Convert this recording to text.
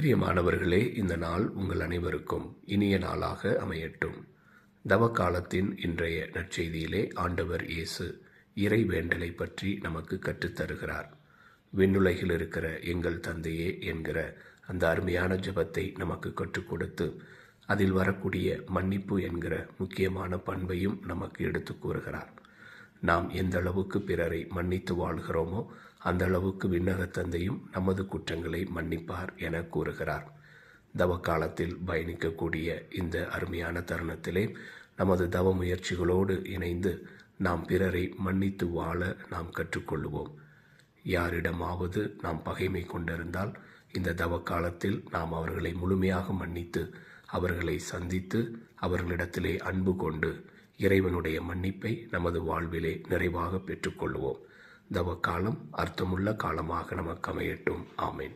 பிரியமானவர்களே, இந்த நாள் உங்கள் அனைவருக்கும் இனிய நாளாக அமையட்டும். தவக்காலத்தின் இன்றைய நற்செய்தியிலே ஆண்டவர் இயேசு இறை வேண்டலை பற்றி நமக்கு கற்றுத்தருகிறார். விண்ணுலகில் இருக்கிற எங்கள் தந்தையே என்கிற அந்த அருமையான ஜெபத்தை நமக்கு கற்றுக் கொடுத்து அதில் வரக்கூடிய மன்னிப்பு என்கிற முக்கியமான பண்பையும் நமக்கு எடுத்து கூறுகிறார். நாம் எந்த அளவுக்கு பிறரை மன்னித்து வாழ்கிறோமோ அந்த அளவுக்கு விண்ணக தந்தையும் நமது குற்றங்களை மன்னிப்பார் என கூறுகிறார். தவக்காலத்தில் பயணிக்கக்கூடிய இந்த அருமையான தருணத்திலே நமது தவ முயற்சிகளோடு இணைந்து நாம் பிறரை மன்னித்து வாழ நாம் கற்றுக்கொள்வோம். யாரிடமாவது நாம் பகைமை கொண்டிருந்தால் இந்த தவக்காலத்தில் நாம் அவர்களை முழுமையாக மன்னித்து அவர்களை சந்தித்து அவர்களிடத்திலே அன்பு கொண்டு இறைவனுடைய மன்னிப்பை நமது வாழ்விலே நிறைவாக பெற்றுக்கொள்வோம். தவக்காலம் அர்த்தமுள்ள காலமாக நமக்கு அமையட்டும். ஆமேன்.